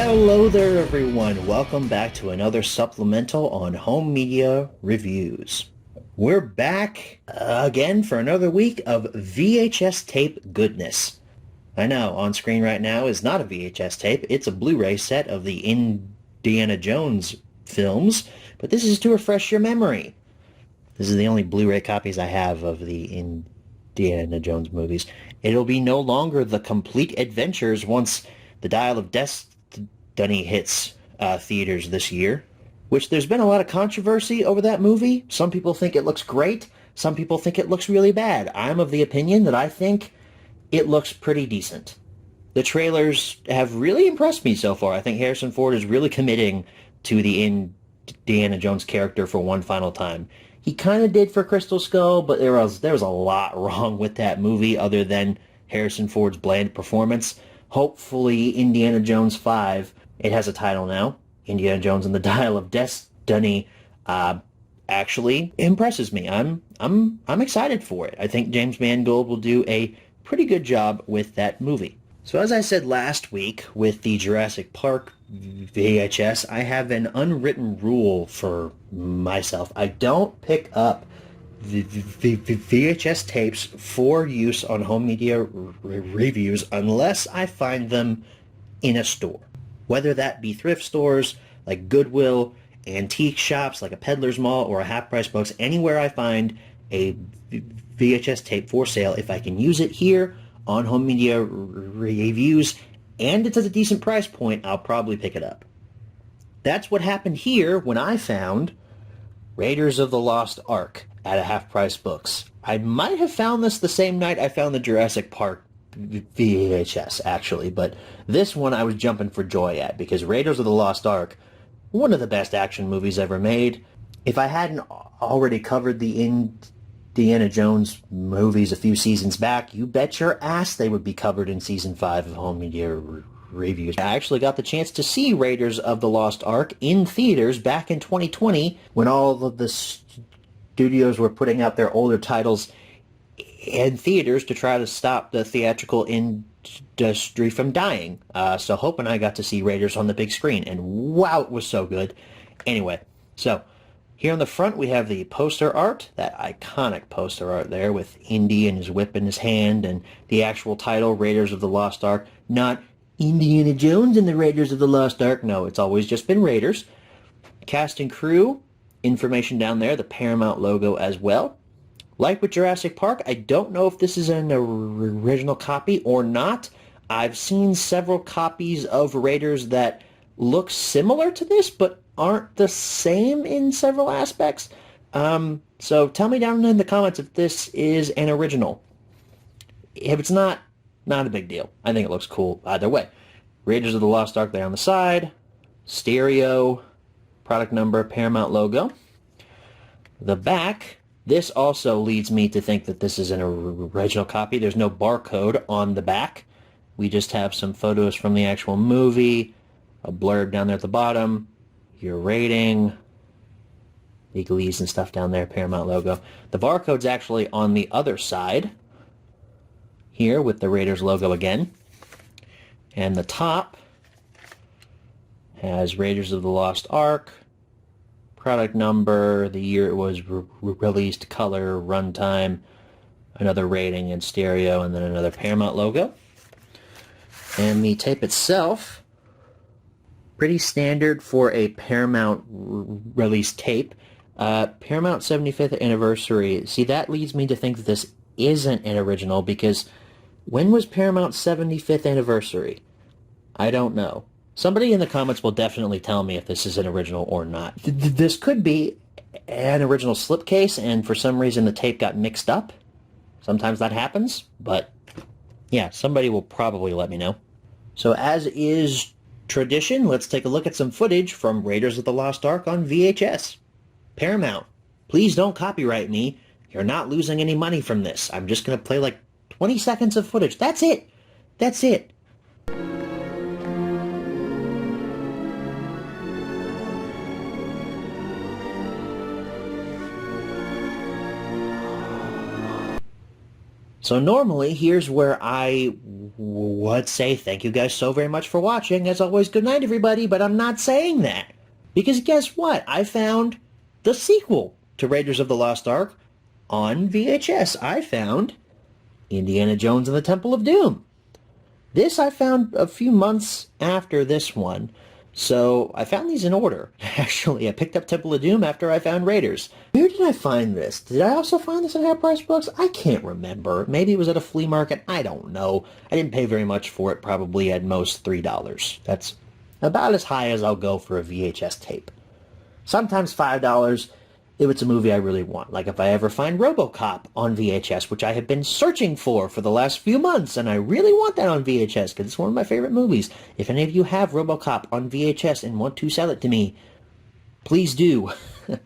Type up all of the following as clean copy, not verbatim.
Hello there everyone, welcome back to another supplemental on Home Media Reviews. We're back again for another week of VHS tape goodness. I know, on screen right now is not a VHS tape, it's a Blu-ray set of the Indiana Jones films, but this is to refresh your memory. This is the only Blu-ray copies I have of the Indiana Jones movies. It'll be no longer the complete adventures once the Dial of Destiny hits theaters this year, which there's been a lot of controversy over that movie. Some people think it looks great. Some people think it looks really bad. I'm of the opinion that I think it looks pretty decent. The trailers have really impressed me so far. I think Harrison Ford is really committing to the Indiana Jones character for one final time. He kind of did for Crystal Skull, but there was a lot wrong with that movie other than Harrison Ford's bland performance. Hopefully, Indiana Jones 5, it has a title now, Indiana Jones and the Dial of Destiny, actually impresses me. I'm excited for it. I think James Mangold will do a pretty good job with that movie. So as I said last week with the Jurassic Park VHS, I have an unwritten rule for myself. I don't pick up the VHS tapes for use on home media reviews unless I find them in a store. Whether that be thrift stores like Goodwill, antique shops like a Peddler's Mall or a half-price books, anywhere I find a VHS tape for sale, if I can use it here on home media reviews and it's at a decent price point, I'll probably pick it up. That's what happened here when I found Raiders of the Lost Ark at a half-price books. I might have found this the same night I found the Jurassic Park VHS, actually, but this one I was jumping for joy at because Raiders of the Lost Ark, one of the best action movies ever made. If I hadn't already covered the Indiana Jones movies a few seasons back, you bet your ass they would be covered in Season 5 of Home Media Reviews. I actually got the chance to see Raiders of the Lost Ark in theaters back in 2020 when all of the studios were putting out their older titles in theaters to try to stop the theatrical industry from dying. So Hope and I got to see Raiders on the big screen, and wow, it was so good. Anyway, so here on the front we have the poster art, that iconic poster art there with Indy and his whip in his hand, and the actual title, Raiders of the Lost Ark. Not Indiana Jones and the Raiders of the Lost Ark. No, it's always just been Raiders. Cast and crew, information down there, the Paramount logo as well. Like with Jurassic Park, I don't know if this is an original copy or not. I've seen several copies of Raiders that look similar to this, but aren't the same in several aspects. So tell me down in the comments if this is an original. If it's not a big deal. I think it looks cool either way. Raiders of the Lost Ark there on the side. Stereo, product number, Paramount logo. The back, this also leads me to think that this is an original copy. There's no barcode on the back. We just have some photos from the actual movie, a blurb down there at the bottom, your rating, legalese and stuff down there, Paramount logo. The barcode's actually on the other side, here with the Raiders logo again. And the top has Raiders of the Lost Ark, product number, the year it was released, color, runtime, another rating and stereo, and then another Paramount logo. And the tape itself, pretty standard for a Paramount release tape. Paramount 75th anniversary. See, that leads me to think that this isn't an original because when was Paramount's 75th anniversary? I don't know. Somebody in the comments will definitely tell me if this is an original or not. This could be an original slipcase, and for some reason the tape got mixed up. Sometimes that happens, but yeah, somebody will probably let me know. So as is tradition, let's take a look at some footage from Raiders of the Lost Ark on VHS. Paramount, please don't copyright me. You're not losing any money from this. I'm just going to play like 20 seconds of footage. That's it. That's it. So normally, here's where I would say thank you guys so very much for watching. As always, good night, everybody, but I'm not saying that. Because guess what? I found the sequel to Raiders of the Lost Ark on VHS. I found Indiana Jones and the Temple of Doom. This I found a few months after this one. So I found these in order. Actually, I picked up Temple of Doom after I found Raiders. Where did I find this? Did I also find this in half-price books? I can't remember. Maybe it was at a flea market. I don't know. I didn't pay very much for it. Probably at most $3. That's about as high as I'll go for a VHS tape. Sometimes $5 if it's a movie I really want. Like if I ever find RoboCop on VHS, which I have been searching for the last few months, and I really want that on VHS because it's one of my favorite movies. If any of you have RoboCop on VHS and want to sell it to me, please do. But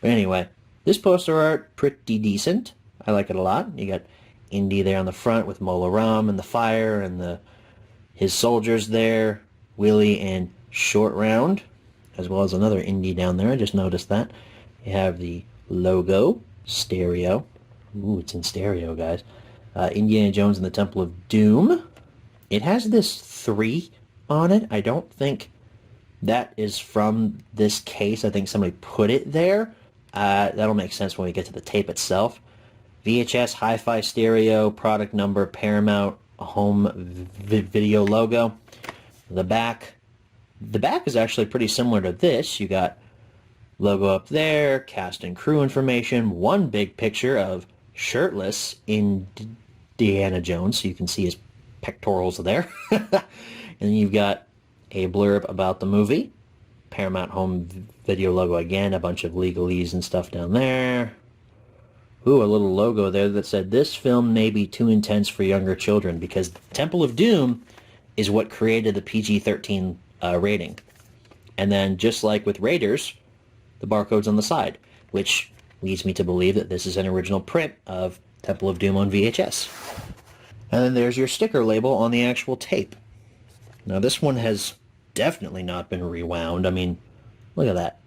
anyway, this poster art, pretty decent. I like it a lot. You got Indy there on the front with Mola Ram and the fire and his soldiers there, Willie and Short Round, as well as another Indy down there. I just noticed that. You have the logo, stereo. Ooh, it's in stereo, guys. Indiana Jones and the Temple of Doom. It has this 3 on it. I don't think that is from this case. I think somebody put it there. That'll make sense when we get to the tape itself. VHS, hi-fi stereo, product number, Paramount, home video logo. The back is actually pretty similar to this. You got logo up there, cast and crew information, one big picture of shirtless Indiana Jones, so you can see his pectorals there. And then you've got a blurb about the movie, Paramount Home Video logo again, a bunch of legalese and stuff down there. Ooh, a little logo there that said, this film may be too intense for younger children, because Temple of Doom is what created the PG-13 rating. And then, just like with Raiders, the barcode's on the side, which leads me to believe that this is an original print of Temple of Doom on VHS. And then there's your sticker label on the actual tape. Now this one has definitely not been rewound. I mean, look at that.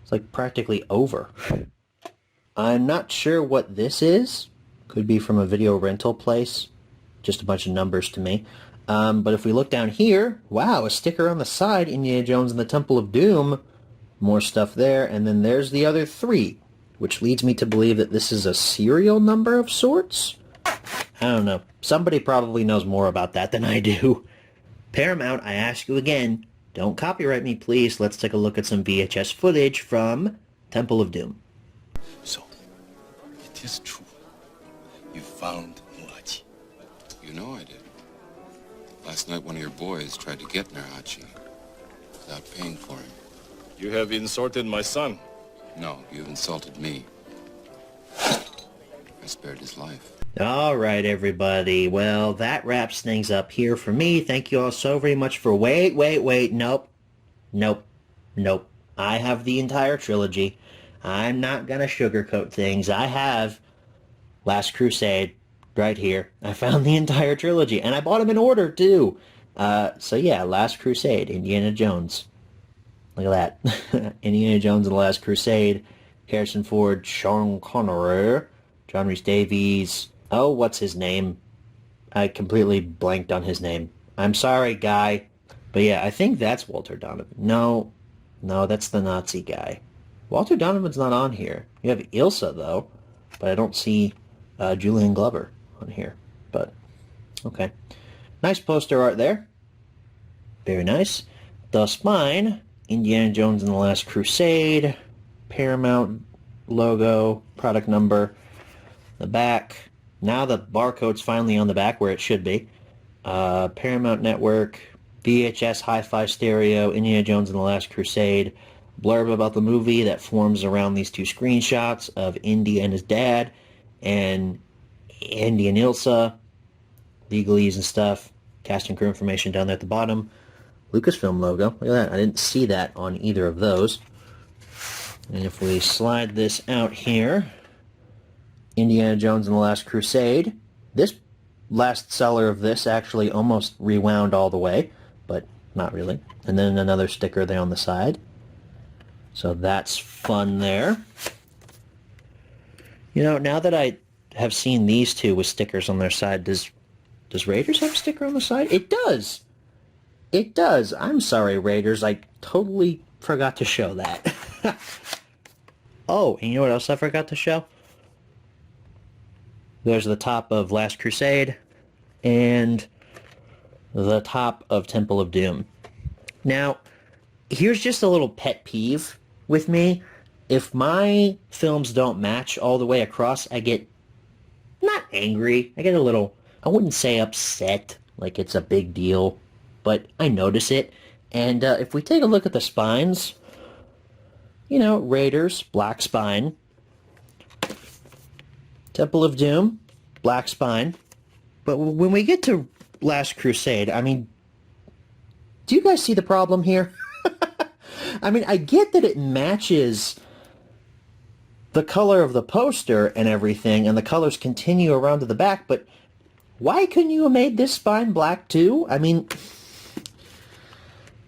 It's like practically over. I'm not sure what this is. Could be from a video rental place. Just a bunch of numbers to me. But if we look down here, wow, a sticker on the side, Indiana Jones and the Temple of Doom. More stuff there, and then there's the other 3, which leads me to believe that this is a serial number of sorts? I don't know. Somebody probably knows more about that than I do. Paramount, I ask you again, don't copyright me, please. Let's take a look at some VHS footage from Temple of Doom. So, it is true. You found Muachi. You know I did. Last night one of your boys tried to get Narahachi without paying for him. You have insulted my son. No, you've insulted me. I spared his life. All right, everybody. Well, that wraps things up here for me. Thank you all so very much for... Wait. Nope. I have the entire trilogy. I'm not going to sugarcoat things. I have Last Crusade right here. I found the entire trilogy, and I bought them in order, too. So yeah, Last Crusade, Indiana Jones. Look at that. Indiana Jones and the Last Crusade. Harrison Ford, Sean Connery, John Rhys Davies. Oh, what's his name? I completely blanked on his name. I'm sorry, guy. But yeah, I think that's Walter Donovan. No, that's the Nazi guy. Walter Donovan's not on here. You have Ilsa, though. But I don't see Julian Glover on here. But, okay. Nice poster art there. Very nice. The spine... Indiana Jones and the Last Crusade, Paramount logo, product number, the back. Now the barcode's finally on the back where it should be. Paramount Network, VHS Hi-Fi Stereo, Indiana Jones and the Last Crusade, blurb about the movie that forms around these 2 screenshots of Indy and his dad, and Indy and Ilsa, legalese and stuff, cast and crew information down there at the bottom. Lucasfilm logo. Look at that. I didn't see that on either of those. And if we slide this out here, Indiana Jones and the Last Crusade. This last seller of this actually almost rewound all the way, but not really. And then another sticker there on the side. So that's fun there. You know, now that I have seen these two with stickers on their side. Does Raiders have a sticker on the side? It does. It does. I'm sorry, Raiders. I totally forgot to show that. Oh, and you know what else I forgot to show? There's the top of Last Crusade and the top of Temple of Doom. Now, here's just a little pet peeve with me. If my films don't match all the way across, I get not angry. I get a little, I wouldn't say upset, like it's a big deal, but I notice it. And if we take a look at the spines, you know, Raiders, black spine. Temple of Doom, black spine. But when we get to Last Crusade, I mean, do you guys see the problem here? I mean, I get that it matches the color of the poster and everything, and the colors continue around to the back, but why couldn't you have made this spine black too? I mean,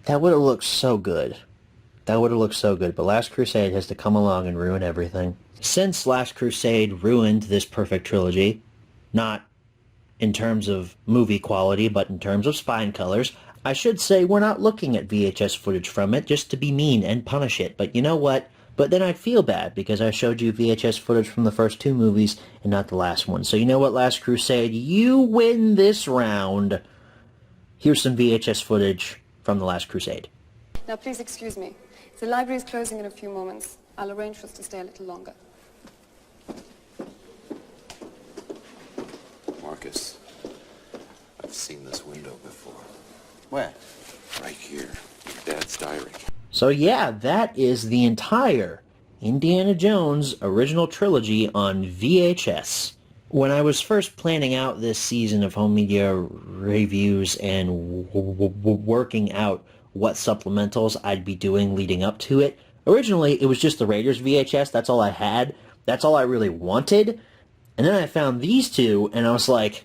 that would have looked so good. That would have looked so good, but Last Crusade has to come along and ruin everything. Since Last Crusade ruined this perfect trilogy, not in terms of movie quality, but in terms of spine colors, I should say we're not looking at VHS footage from it just to be mean and punish it, but you know what? But then I'd feel bad because I showed you VHS footage from the first two movies and not the last one. So you know what, Last Crusade? You win this round. Here's some VHS footage from the Last Crusade. Now, please excuse me. The library is closing in a few moments. I'll arrange for us to stay a little longer. Marcus, I've seen this window before. Where? Right here. Your dad's diary. So yeah, that is the entire Indiana Jones original trilogy on VHS. When I was first planning out this season of home media reviews and working out what supplementals I'd be doing leading up to it, originally it was just the Raiders VHS. That's all I had. That's all I really wanted. And then I found these two, and I was like,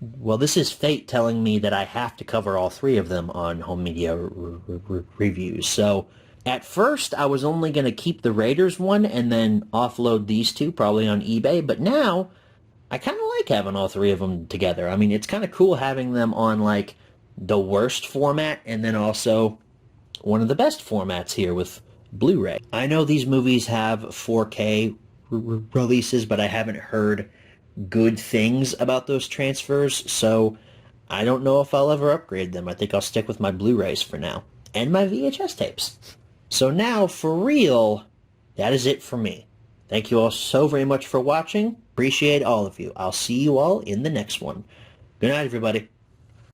well, this is fate telling me that I have to cover all three of them on home media reviews. So at first, I was only going to keep the Raiders one and then offload these two, probably on eBay. But now, I kind of like having all three of them together. I mean, it's kind of cool having them on, like, the worst format and then also one of the best formats here with Blu-ray. I know these movies have 4K releases, but I haven't heard good things about those transfers, so I don't know if I'll ever upgrade them. I think I'll stick with my Blu-rays for now, and my VHS tapes. So now, for real, that is it for me. Thank you all so very much for watching. Appreciate all of you. I'll see you all in the next one. Good night, everybody.